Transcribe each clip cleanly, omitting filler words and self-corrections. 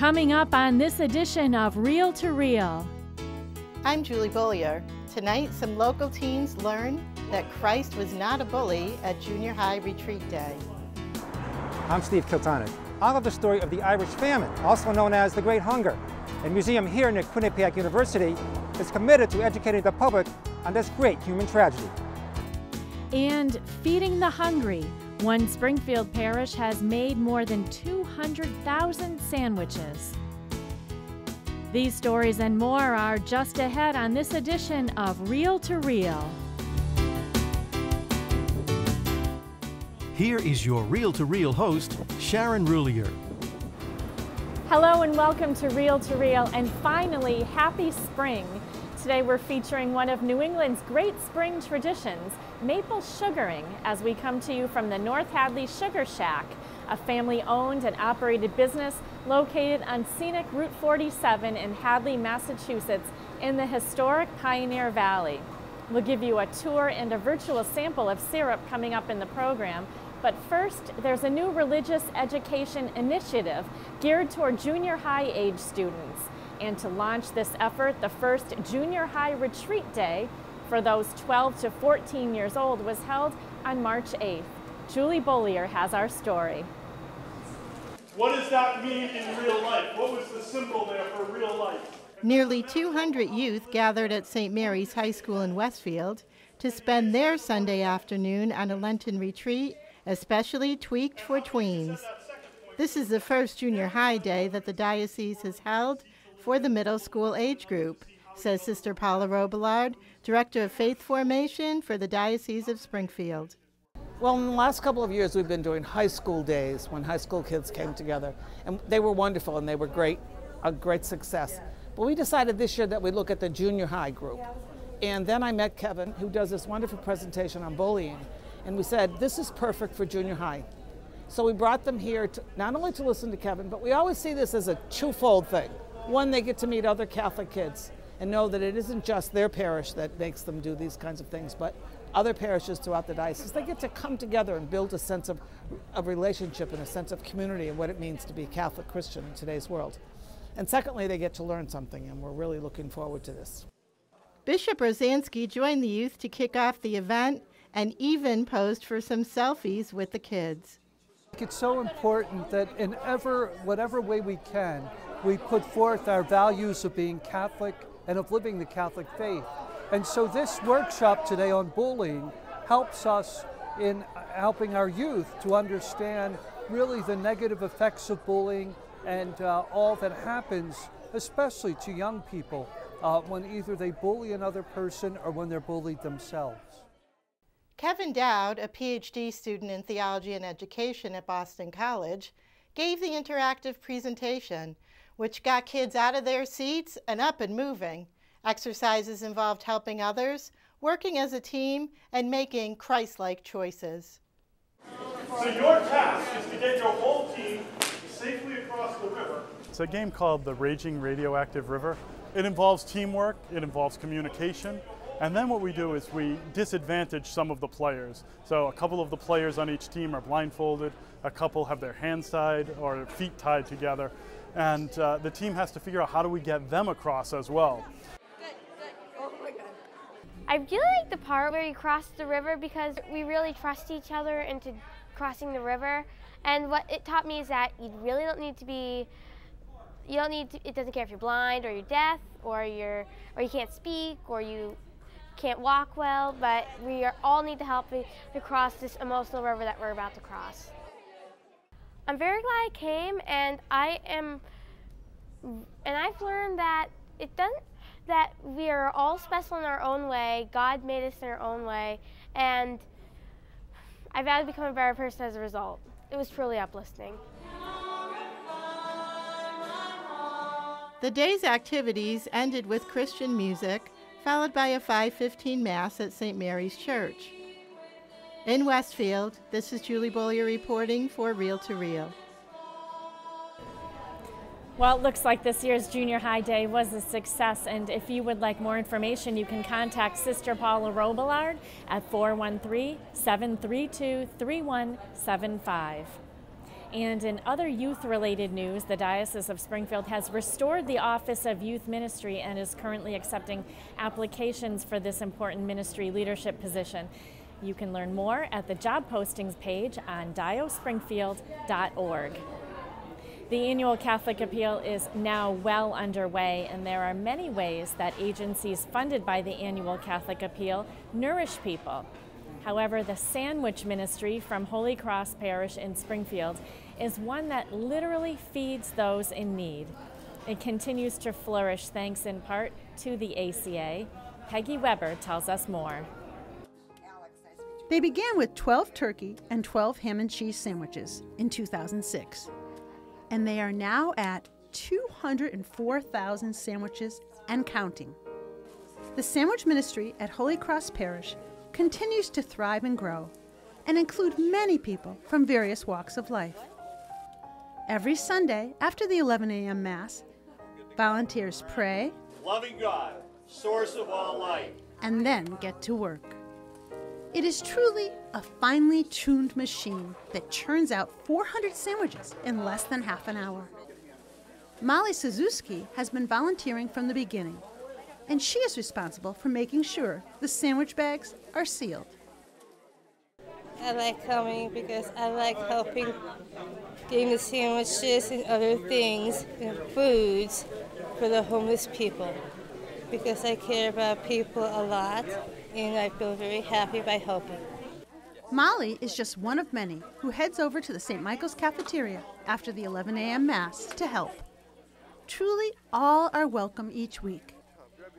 Coming up on this edition of Reel to Reel. I'm Julie Roulier. Tonight, some local teens learn that Christ was not a bully at Junior High Retreat Day. I'm Steve Kiltonic. I'll have the story of the Irish famine, also known as the Great Hunger. A museum here near Quinnipiac University is committed to educating the public on this great human tragedy. And feeding the hungry. One Springfield parish has made more than 200,000 sandwiches. These stories and more are just ahead on this edition of Reel to Reel. Here is your Reel to Reel host, Sharon Roulier. Hello and welcome to Reel, and finally, happy spring. Today we're featuring one of New England's great spring traditions, maple sugaring, as we come to you from the North Hadley Sugar Shack, a family-owned and operated business located on scenic Route 47 in Hadley, Massachusetts, in the historic Pioneer Valley. We'll give you a tour and a virtual sample of syrup coming up in the program. But first, there's a new religious education initiative geared toward junior high age students. And to launch this effort, the first Junior High Retreat Day for those 12 to 14 years old was held on March 8th. Julie Roulier has our story. What does that mean in real life? What was the symbol there for real life? Nearly 200 youth gathered at St. Mary's High School in Westfield to spend their Sunday afternoon on a Lenten retreat, especially tweaked for tweens. This is the first junior high day that the diocese has held for the middle school age group, says Sister Paula Robillard, Director of Faith Formation for the Diocese of Springfield. Well, in the last couple of years, we've been doing high school days when high school kids came together, and they were wonderful and they were a great success. But we decided this year that we'd look at the junior high group. And then I met Kevin, who does this wonderful presentation on bullying, and we said, this is perfect for junior high. So we brought them here not only to listen to Kevin, but we always see this as a twofold thing. One, they get to meet other Catholic kids and know that it isn't just their parish that makes them do these kinds of things, but other parishes throughout the diocese. They get to come together and build a sense of relationship and a sense of community and what it means to be Catholic Christian in today's world. And secondly, they get to learn something, and we're really looking forward to this. Bishop Rosansky joined the youth to kick off the event and even posed for some selfies with the kids. It's so important that in whatever way we can, we put forth our values of being Catholic and of living the Catholic faith. And so this workshop today on bullying helps us in helping our youth to understand really the negative effects of bullying and all that happens, especially to young people, when either they bully another person or when they're bullied themselves. Kevin Dowd, a PhD student in theology and education at Boston College, gave the interactive presentation, which got kids out of their seats and up and moving. Exercises involved helping others, working as a team, and making Christ-like choices. So your task is to get your whole team safely across the river. It's a game called the Raging Radioactive River. It involves teamwork, it involves communication, and then what we do is we disadvantage some of the players. So a couple of the players on each team are blindfolded, a couple have their hands tied or their feet tied together, and the team has to figure out how do we get them across as well. I really like the part where you cross the river because we really trust each other into crossing the river. And what it taught me is that you really don't need to be, it doesn't care if you're blind or you're deaf or you can't speak or you can't walk well, but we all need to help to cross this emotional river that we're about to cross. I'm very glad I came, and I've learned that that we are all special in our own way. God made us in our own way, and I've had to become a better person as a result. It was truly uplifting. The day's activities ended with Christian music, followed by a 5:15 Mass at St. Mary's Church. In Westfield, this is Julie Roulier reporting for Reel to Reel. Well, it looks like this year's Junior High Day was a success, and if you would like more information, you can contact Sister Paula Robillard at 413-732-3175. And in other youth-related news, the Diocese of Springfield has restored the Office of Youth Ministry and is currently accepting applications for this important ministry leadership position. You can learn more at the job postings page on diospringfield.org. The annual Catholic Appeal is now well underway, and there are many ways that agencies funded by the annual Catholic Appeal nourish people. However, the Sandwich Ministry from Holy Cross Parish in Springfield is one that literally feeds those in need. It continues to flourish thanks in part to the ACA. Peggy Weber tells us more. They began with 12 turkey and 12 ham and cheese sandwiches in 2006, and they are now at 204,000 sandwiches and counting. The Sandwich Ministry at Holy Cross Parish continues to thrive and grow and include many people from various walks of life. Every Sunday after the 11 a.m. Mass, volunteers pray, loving God, source of all life, and then get to work. It is truly a finely tuned machine that churns out 400 sandwiches in less than half an hour. Molly Suzuki has been volunteering from the beginning, and she is responsible for making sure the sandwich bags are sealed. I like coming because I like helping getting the sandwiches and other things and foods for the homeless people, because I care about people a lot and I feel very happy by helping. Molly is just one of many who heads over to the St. Michael's cafeteria after the 11 a.m. Mass to help. Truly, all are welcome each week.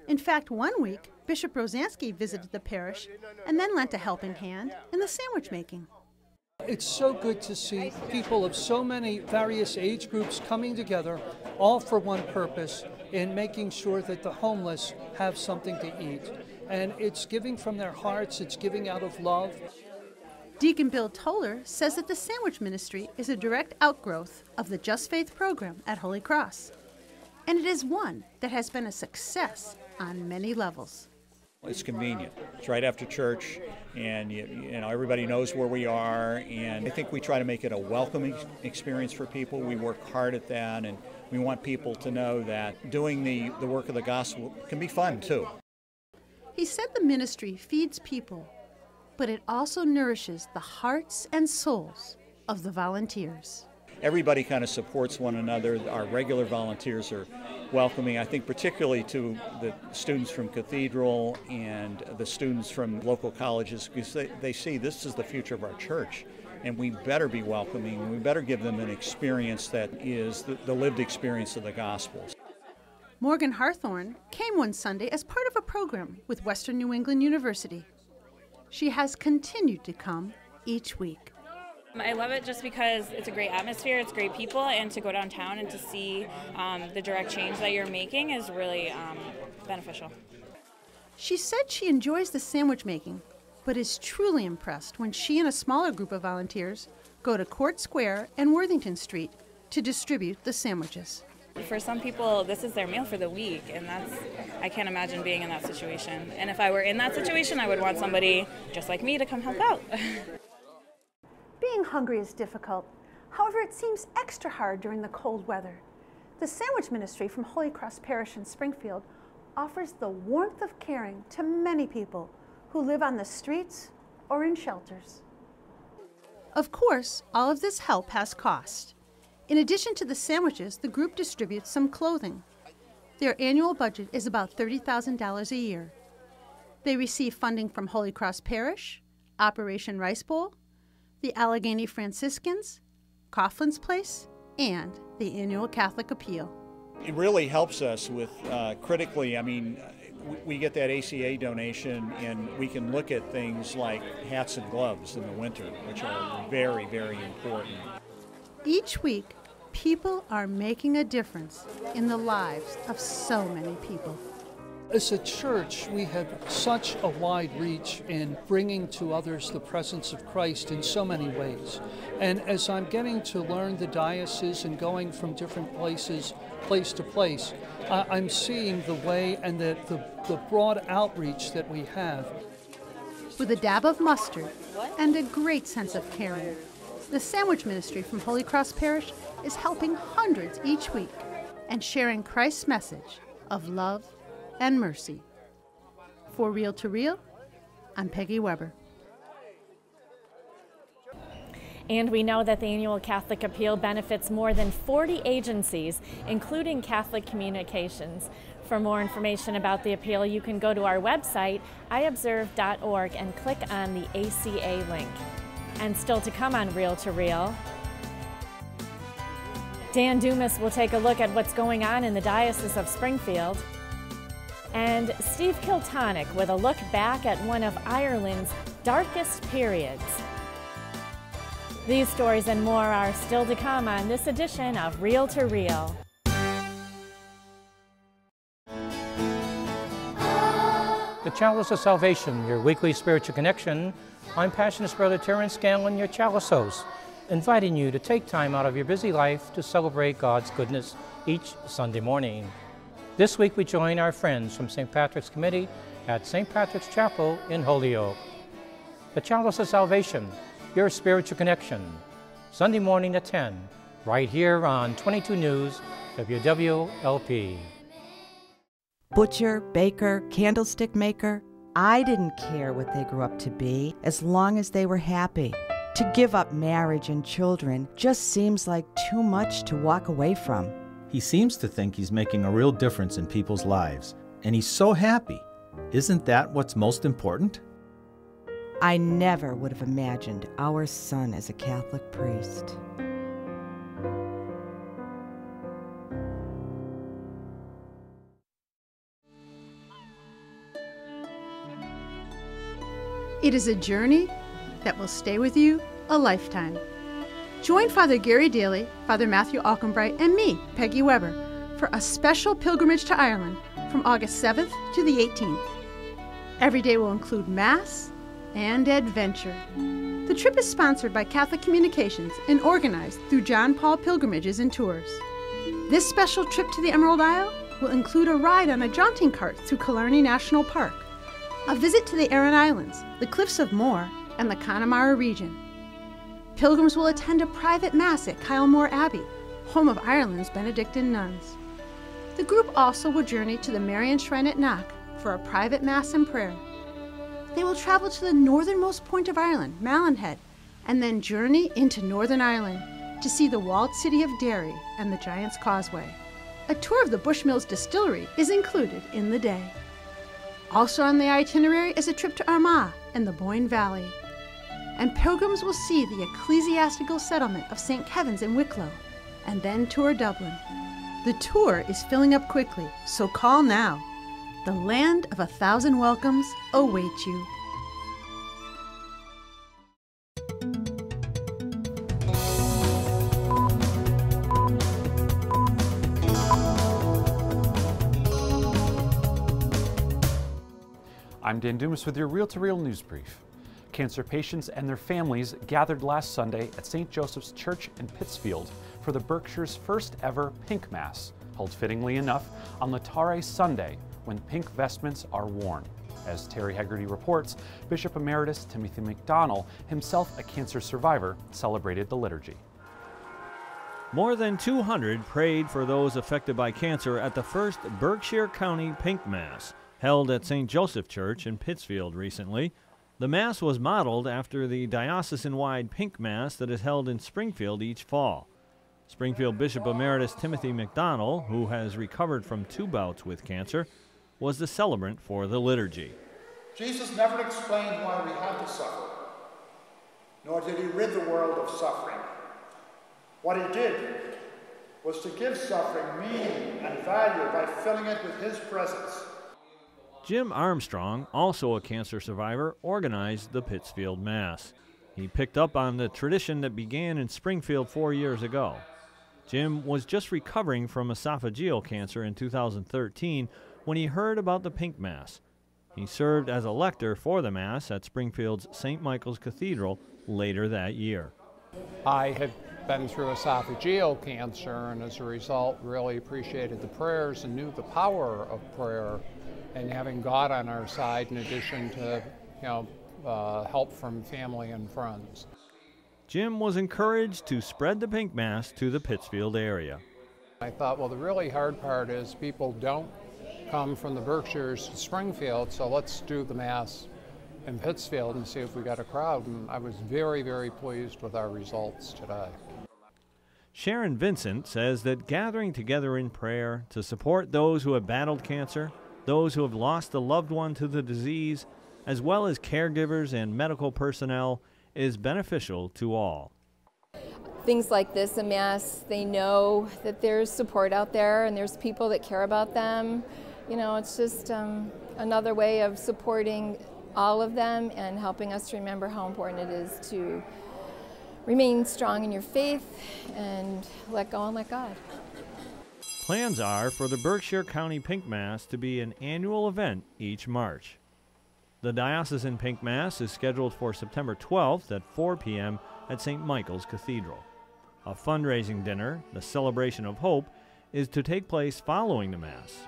In fact, one week, Bishop Rosansky visited the parish and then lent a helping hand in the sandwich making. It's so good to see people of so many various age groups coming together, all for one purpose, in making sure that the homeless have something to eat. And it's giving from their hearts, it's giving out of love. Deacon Bill Toller says that the Sandwich Ministry is a direct outgrowth of the Just Faith program at Holy Cross. And it is one that has been a success on many levels. It's convenient. It's right after church, and everybody knows where we are, and I think we try to make it a welcoming experience for people. We work hard at that, and we want people to know that doing the work of the gospel can be fun too. He said the ministry feeds people, but it also nourishes the hearts and souls of the volunteers. Everybody kind of supports one another. Our regular volunteers are welcoming, I think particularly to the students from Cathedral and the students from local colleges, because they see this is the future of our church, and we better be welcoming, and we better give them an experience that is the lived experience of the Gospels. Morgan Harthorne came one Sunday as part of a program with Western New England University. She has continued to come each week. I love it just because it's a great atmosphere, it's great people, and to go downtown and to see the direct change that you're making is really beneficial. She said she enjoys the sandwich making, but is truly impressed when she and a smaller group of volunteers go to Court Square and Worthington Street to distribute the sandwiches. For some people, this is their meal for the week, and I can't imagine being in that situation. And if I were in that situation, I would want somebody just like me to come help out. Being hungry is difficult. However, it seems extra hard during the cold weather. The Sandwich Ministry from Holy Cross Parish in Springfield offers the warmth of caring to many people who live on the streets or in shelters. Of course, all of this help has cost. In addition to the sandwiches, the group distributes some clothing. Their annual budget is about $30,000 a year. They receive funding from Holy Cross Parish, Operation Rice Bowl, the Allegheny Franciscans, Coughlin's Place, and the annual Catholic Appeal. It really helps us with critically, we get that ACA donation, and we can look at things like hats and gloves in the winter, which are very, very important. Each week, people are making a difference in the lives of so many people. As a church, we have such a wide reach in bringing to others the presence of Christ in so many ways. And as I'm getting to learn the diocese and going from different places, place to place, I'm seeing the way and the broad outreach that we have. With a dab of mustard and a great sense of caring, The Sandwich Ministry from Holy Cross Parish is helping hundreds each week and sharing Christ's message of love and mercy. For Reel to Reel, I'm Peggy Weber. And we know that the annual Catholic Appeal benefits more than 40 agencies, including Catholic Communications. For more information about the appeal, you can go to our website, iobserve.org, and click on the ACA link. And still to come on Reel to Reel, Dan Dumas will take a look at what's going on in the Diocese of Springfield. And Steve Kiltonick with a look back at one of Ireland's darkest periods. These stories and more are still to come on this edition of Reel to Reel. The Chalice of Salvation, your weekly spiritual connection. I'm Passionist Brother Terrence Scanlon, your Chalice host, inviting you to take time out of your busy life to celebrate God's goodness each Sunday morning. This week we join our friends from St. Patrick's Committee at St. Patrick's Chapel in Holyoke. The Chalice of Salvation, your spiritual connection, Sunday morning at 10, right here on 22 News, WWLP. Butcher, baker, candlestick maker, I didn't care what they grew up to be as long as they were happy. To give up marriage and children just seems like too much to walk away from. He seems to think he's making a real difference in people's lives, and he's so happy. Isn't that what's most important? I never would have imagined our son as a Catholic priest. It is a journey that will stay with you a lifetime. Join Father Gary Daly, Father Matthew Alkenbright, and me, Peggy Weber, for a special pilgrimage to Ireland from August 7th to the 18th. Every day will include Mass and adventure. The trip is sponsored by Catholic Communications and organized through John Paul Pilgrimages and Tours. This special trip to the Emerald Isle will include a ride on a jaunting cart through Killarney National Park, a visit to the Aran Islands, the Cliffs of Moher, and the Connemara region. Pilgrims will attend a private Mass at Kylemore Abbey, home of Ireland's Benedictine nuns. The group also will journey to the Marian Shrine at Knock for a private Mass and prayer. They will travel to the northernmost point of Ireland, Mallinhead, and then journey into Northern Ireland to see the walled city of Derry and the Giant's Causeway. A tour of the Bushmills Distillery is included in the day. Also on the itinerary is a trip to Armagh and the Boyne Valley. And pilgrims will see the ecclesiastical settlement of St. Kevin's in Wicklow, and then tour Dublin. The tour is filling up quickly, so call now. The land of 1,000 welcomes awaits you. I'm Dan Dumas with your Reel to Reel news brief. Cancer patients and their families gathered last Sunday at St. Joseph's Church in Pittsfield for the Berkshire's first ever Pink Mass, held fittingly enough on Laetare Sunday, when pink vestments are worn. As Terry Hegarty reports, Bishop Emeritus Timothy McDonnell, himself a cancer survivor, celebrated the liturgy. More than 200 prayed for those affected by cancer at the first Berkshire County Pink Mass, held at St. Joseph Church in Pittsfield recently. The Mass was modeled after the diocesan-wide Pink Mass that is held in Springfield each fall. Springfield Bishop Emeritus Timothy McDonnell, who has recovered from 2 bouts with cancer, was the celebrant for the liturgy. Jesus never explained why we had to suffer, nor did he rid the world of suffering. What he did was to give suffering meaning and value by filling it with his presence. Jim Armstrong, also a cancer survivor, organized the Pittsfield Mass. He picked up on the tradition that began in Springfield 4 years ago. Jim was just recovering from esophageal cancer in 2013 when he heard about the Pink Mass. He served as a lector for the Mass at Springfield's St. Michael's Cathedral later that year. I had been through esophageal cancer, and as a result really appreciated the prayers and knew the power of prayer and having God on our side in addition to help from family and friends. Jim was encouraged to spread the pink mass to the Pittsfield area. I thought, well, the really hard part is people don't come from the Berkshires to Springfield, so let's do the mass in Pittsfield and see if we got a crowd. And I was very, very pleased with our results today. Sharon Vincent says that gathering together in prayer to support those who have battled cancer, those who have lost a loved one to the disease, as well as caregivers and medical personnel, is beneficial to all. Things like this, a mass, they know that there's support out there and there's people that care about them. You know, it's just another way of supporting all of them and helping us to remember how important it is to remain strong in your faith and let go and let God. Plans are for the Berkshire County Pink Mass to be an annual event each March. The Diocesan Pink Mass is scheduled for September 12th at 4 p.m. at St. Michael's Cathedral. A fundraising dinner, the Celebration of Hope, is to take place following the Mass.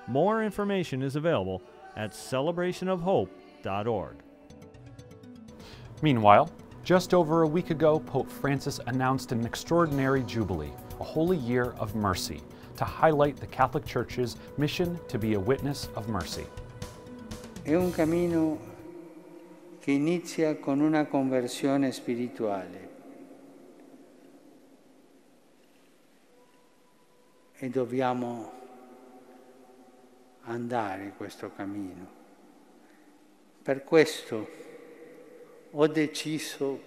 More information is available at celebrationofhope.org. Meanwhile, just over a week ago, Pope Francis announced an extraordinary jubilee, a holy year of mercy, to highlight the Catholic Church's mission to be a witness of mercy. È un cammino che inizia con una conversione spirituale e dobbiamo andare questo cammino. Per questo ho deciso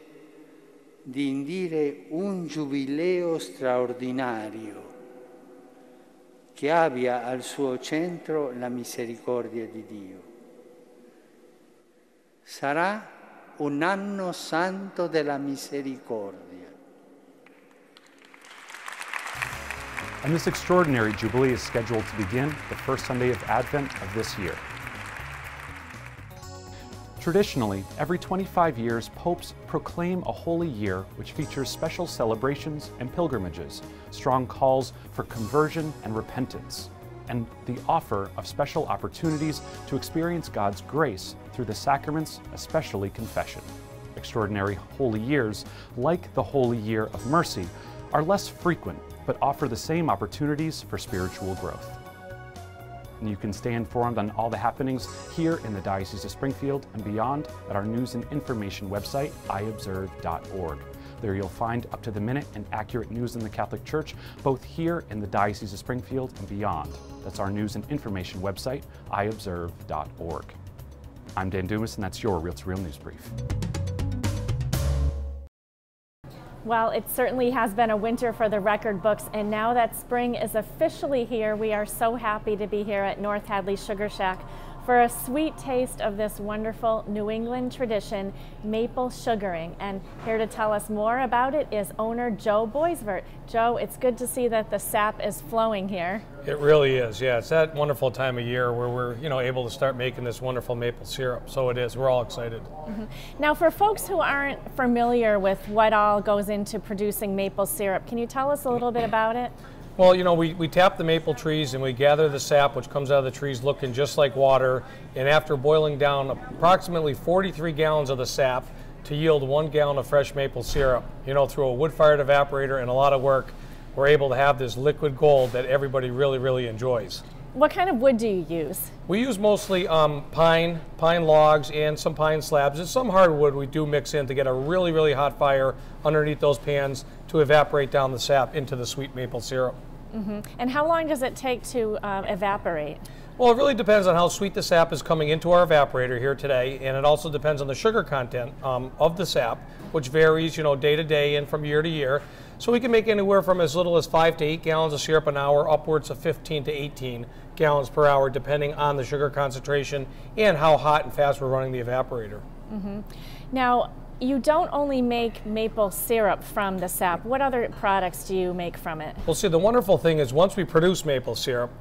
di indire un giubileo straordinario che abbia al suo centro la misericordia di Dio. Sarà un anno santo della misericordia. And this extraordinary jubilee is scheduled to begin the first Sunday of Advent of this year. Traditionally, every 25 years, popes proclaim a holy year which features special celebrations and pilgrimages, strong calls for conversion and repentance, and the offer of special opportunities to experience God's grace through the sacraments, especially confession. Extraordinary holy years, like the Holy Year of Mercy, are less frequent, but offer the same opportunities for spiritual growth. And you can stay informed on all the happenings here in the Diocese of Springfield and beyond at our news and information website, iobserve.org. There you'll find up-to-the-minute and accurate news in the Catholic Church, both here in the Diocese of Springfield and beyond. That's our news and information website, iobserve.org. I'm Dan Dumas, and that's your Real to Real News Brief. Well, it certainly has been a winter for the record books, and now that spring is officially here, we are so happy to be here at North Hadley Sugar Shack for a sweet taste of this wonderful New England tradition, maple sugaring. And here to tell us more about it is owner Joe Boisvert. Joe, it's good to see that the sap is flowing here. It really is, yeah. It's that wonderful time of year where we're, able to start making this wonderful maple syrup. So it is. We're all excited. Mm-hmm. Now, for folks who aren't familiar with what all goes into producing maple syrup, can you tell us a little bit about it? Well, we tap the maple trees and we gather the sap, which comes out of the trees looking just like water. And after boiling down approximately 43 gallons of the sap to yield 1 gallon of fresh maple syrup, through a wood-fired evaporator and a lot of work, we're able to have this liquid gold that everybody really, really enjoys. What kind of wood do you use? We use mostly pine logs and some pine slabs. And some hardwood we do mix in to get a really, really hot fire underneath those pans to evaporate down the sap into the sweet maple syrup. Mm-hmm. And how long does it take to evaporate? Well, it really depends on how sweet the sap is coming into our evaporator here today, and it also depends on the sugar content of the sap, which varies, day to day and from year to year. So we can make anywhere from as little as 5 to 8 gallons of syrup an hour, upwards of 15 to 18 gallons per hour, depending on the sugar concentration and how hot and fast we're running the evaporator. Mm-hmm. Now, you don't only make maple syrup from the sap. What other products do you make from it? Well, see, the wonderful thing is once we produce maple syrup,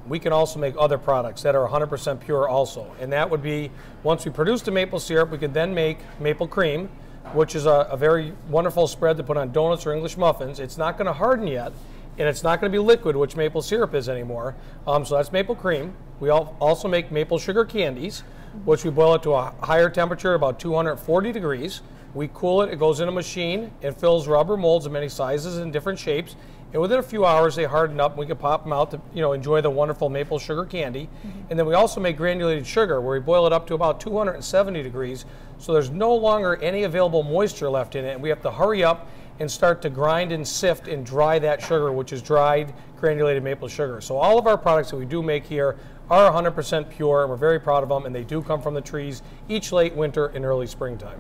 we can also make other products that are 100% pure also. And that would be, once we produce the maple syrup, we could then make maple cream, which is a very wonderful spread to put on donuts or English muffins. It's not going to harden yet, and it's not going to be liquid, which maple syrup is anymore. So that's maple cream. We also make maple sugar candies, which we boil it to a higher temperature, about 240 degrees. We cool it, it goes in a machine, it fills rubber molds of many sizes and different shapes, and within a few hours they harden up and we can pop them out to enjoy the wonderful maple sugar candy. And then we also make granulated sugar where we boil it up to about 270 degrees, so there's no longer any available moisture left in it, and we have to hurry up and start to grind and sift and dry that sugar, which is dried granulated maple sugar. So all of our products that we do make here are 100% pure, and we're very proud of them, and they do come from the trees each late winter and early springtime.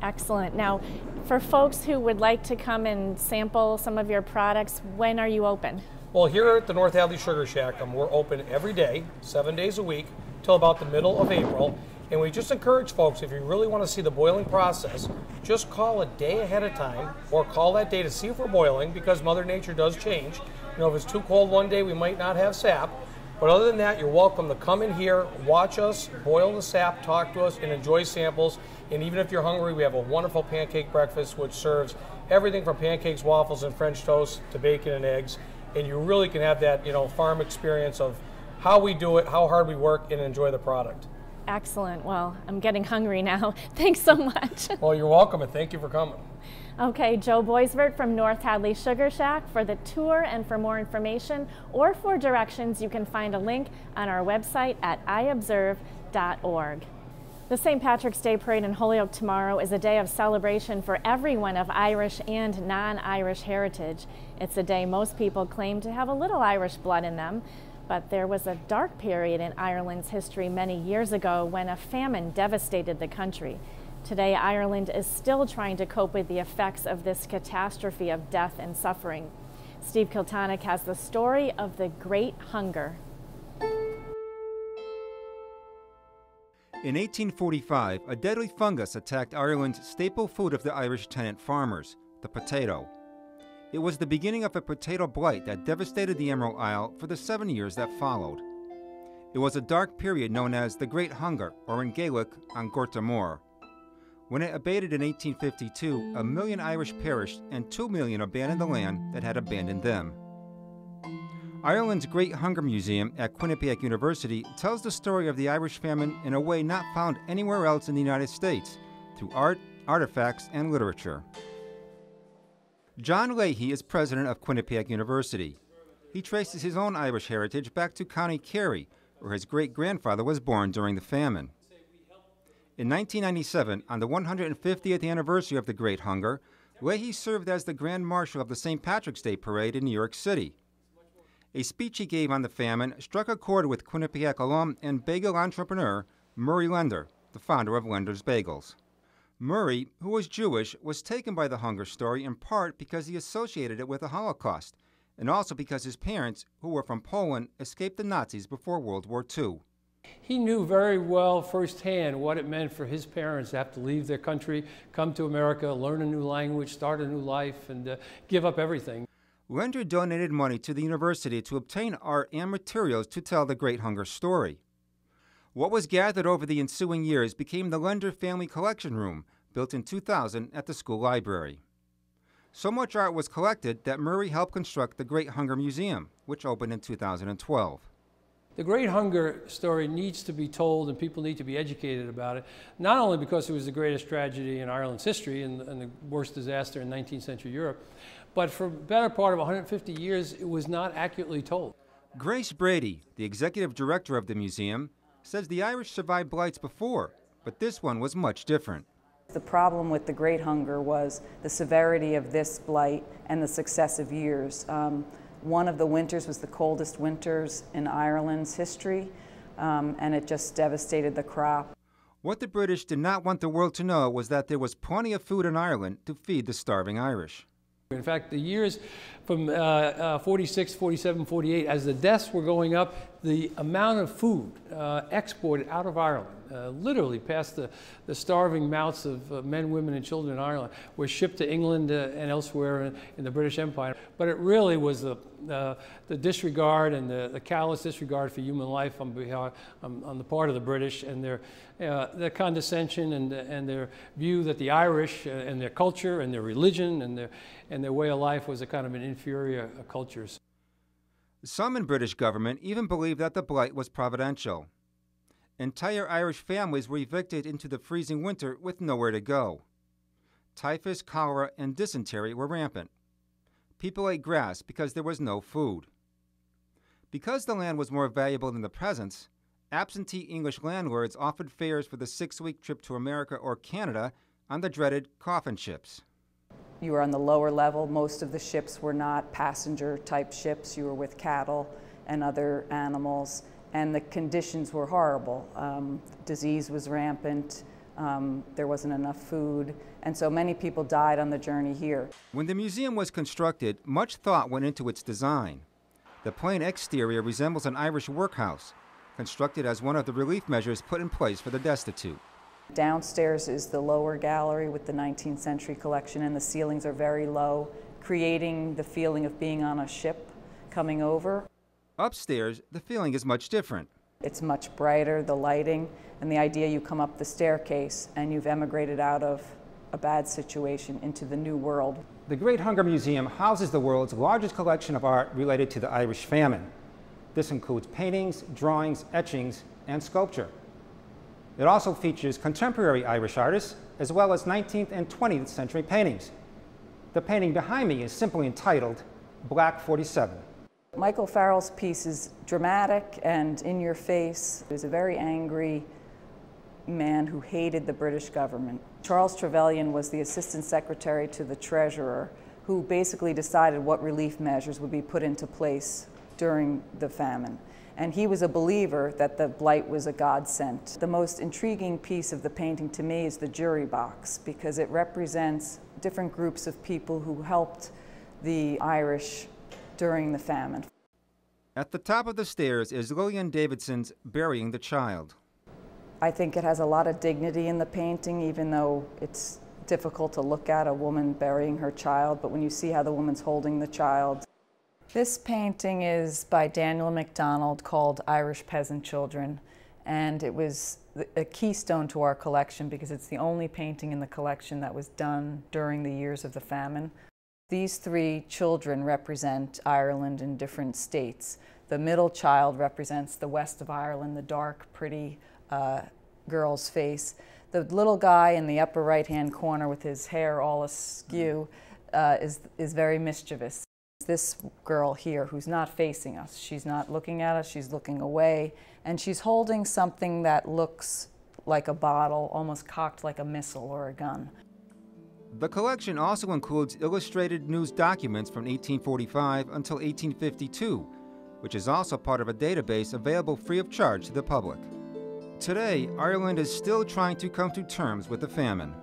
Excellent. Now, for folks who would like to come and sample some of your products, when are you open? Well, here at the North Hadley Sugar Shack, we're open every day, 7 days a week, till about the middle of April. And we just encourage folks, if you really want to see the boiling process, just call a day ahead of time or call that day to see if we're boiling, because Mother Nature does change. If it's too cold one day, we might not have sap. But other than that, you're welcome to come in here, watch us, boil the sap, talk to us, and enjoy samples. And even if you're hungry, we have a wonderful pancake breakfast which serves everything from pancakes, waffles, and French toast to bacon and eggs. And you really can have that, farm experience of how we do it, how hard we work, and enjoy the product. Excellent. Well, I'm getting hungry now. Thanks so much. Well, you're welcome, and thank you for coming. Okay, Joe Boisvert from North Hadley Sugar Shack. For the tour and for more information or for directions, you can find a link on our website at iobserve.org. The St. Patrick's Day Parade in Holyoke tomorrow is a day of celebration for everyone of Irish and non-Irish heritage. It's a day most people claim to have a little Irish blood in them. But there was a dark period in Ireland's history many years ago when a famine devastated the country. Today, Ireland is still trying to cope with the effects of this catastrophe of death and suffering. Steve Kiltonick has the story of the Great Hunger. In 1845, a deadly fungus attacked Ireland's staple food of the Irish tenant farmers, the potato. It was the beginning of a potato blight that devastated the Emerald Isle for the 7 years that followed. It was a dark period known as the Great Hunger, or in Gaelic, An Gorta Mór. When it abated in 1852, 1 million Irish perished and 2 million abandoned the land that had abandoned them. Ireland's Great Hunger Museum at Quinnipiac University tells the story of the Irish famine in a way not found anywhere else in the United States, through art, artifacts, and literature. John Leahy is president of Quinnipiac University. He traces his own Irish heritage back to County Kerry, where his great-grandfather was born during the famine. In 1997, on the 150th anniversary of the Great Hunger, Leahy served as the Grand Marshal of the St. Patrick's Day Parade in New York City. A speech he gave on the famine struck a chord with Quinnipiac alum and bagel entrepreneur Murray Lender, the founder of Lender's Bagels. Murray, who was Jewish, was taken by the hunger story in part because he associated it with the Holocaust, and also because his parents, who were from Poland, escaped the Nazis before World War II. He knew very well firsthand what it meant for his parents to have to leave their country, come to America, learn a new language, start a new life, and give up everything. Lender donated money to the university to obtain art and materials to tell the Great Hunger story. What was gathered over the ensuing years became the Lender Family Collection Room, built in 2000 at the school library. So much art was collected that Murray helped construct the Great Hunger Museum, which opened in 2012. The Great Hunger story needs to be told and people need to be educated about it, not only because it was the greatest tragedy in Ireland's history and the worst disaster in 19th century Europe, but for the better part of 150 years, it was not accurately told. Grace Brady, the executive director of the museum, says the Irish survived blights before, but this one was much different. The problem with the Great Hunger was the severity of this blight and the successive years. One of the winters was the coldest winters in Ireland's history, and it just devastated the crop. What the British did not want the world to know was that there was plenty of food in Ireland to feed the starving Irish. In fact, the years from 46, 47, 48, as the deaths were going up, the amount of food exported out of Ireland, literally past the starving mouths of men, women, and children in Ireland, was shipped to England and elsewhere in the British Empire. But it really was the disregard and the callous disregard for human life on the part of the British, and their condescension and their view that the Irish and their culture and their religion and their way of life was a kind of an inferior culture. Some in British government even believed that the blight was providential. Entire Irish families were evicted into the freezing winter with nowhere to go. Typhus, cholera, and dysentery were rampant. People ate grass because there was no food. Because the land was more valuable than the presents, absentee English landlords offered fares for the 6-week trip to America or Canada on the dreaded coffin ships. You were on the lower level. Most of the ships were not passenger-type ships. You were with cattle and other animals, and the conditions were horrible. Disease was rampant. There wasn't enough food, and so many people died on the journey here. When the museum was constructed, much thought went into its design. The plain exterior resembles an Irish workhouse, constructed as one of the relief measures put in place for the destitute. Downstairs is the lower gallery with the 19th century collection, and the ceilings are very low, creating the feeling of being on a ship coming over. Upstairs, the feeling is much different. It's much brighter, the lighting, and the idea you come up the staircase and you've emigrated out of a bad situation into the new world. The Great Hunger Museum houses the world's largest collection of art related to the Irish famine. This includes paintings, drawings, etchings, and sculpture. It also features contemporary Irish artists, as well as 19th and 20th century paintings. The painting behind me is simply entitled Black 47. Michael Farrell's piece is dramatic and in your face. He was a very angry man who hated the British government. Charles Trevelyan was the assistant secretary to the treasurer, who basically decided what relief measures would be put into place during the famine. And he was a believer that the blight was a godsend. The most intriguing piece of the painting to me is the jury box, because it represents different groups of people who helped the Irish during the famine. At the top of the stairs is Lillian Davidson's Burying the Child. I think it has a lot of dignity in the painting, even though it's difficult to look at a woman burying her child, but when you see how the woman's holding the child. This painting is by Daniel MacDonald, called Irish Peasant Children, and it was a keystone to our collection because it's the only painting in the collection that was done during the years of the famine. These 3 children represent Ireland in different states. The middle child represents the west of Ireland, the dark, pretty girl's face. The little guy in the upper right-hand corner with his hair all askew is very mischievous. This girl here who's not facing us, she's not looking at us, she's looking away, and she's holding something that looks like a bottle, almost cocked like a missile or a gun. The collection also includes illustrated news documents from 1845 until 1852, which is also part of a database available free of charge to the public. Today, Ireland is still trying to come to terms with the famine.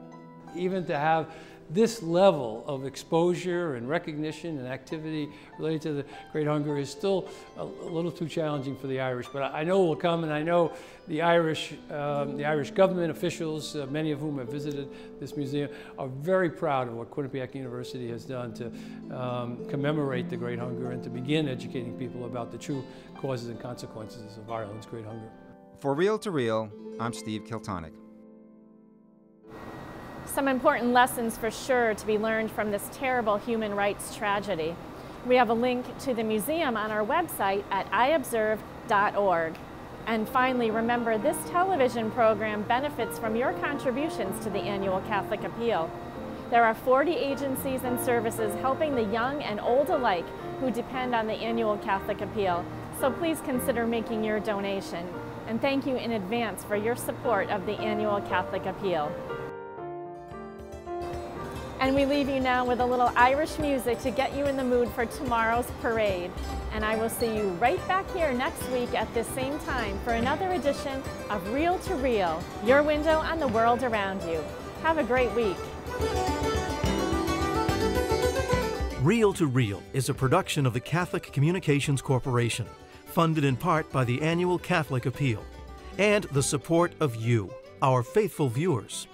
Even to have this level of exposure and recognition and activity related to the Great Hunger is still a little too challenging for the Irish, but I know it will come, and I know the Irish government officials, many of whom have visited this museum, are very proud of what Quinnipiac University has done to commemorate the Great Hunger and to begin educating people about the true causes and consequences of Ireland's Great Hunger. For Reel to Reel, I'm Steve Kiltonic. Some important lessons for sure to be learned from this terrible human rights tragedy. We have a link to the museum on our website at iobserve.org. And finally, remember, this television program benefits from your contributions to the annual Catholic Appeal. There are 40 agencies and services helping the young and old alike who depend on the annual Catholic Appeal, so please consider making your donation. And thank you in advance for your support of the annual Catholic Appeal. And we leave you now with a little Irish music to get you in the mood for tomorrow's parade. And I will see you right back here next week at this same time for another edition of Reel to Reel, your window on the world around you. Have a great week. Reel to Reel is a production of the Catholic Communications Corporation, funded in part by the annual Catholic Appeal, and the support of you, our faithful viewers.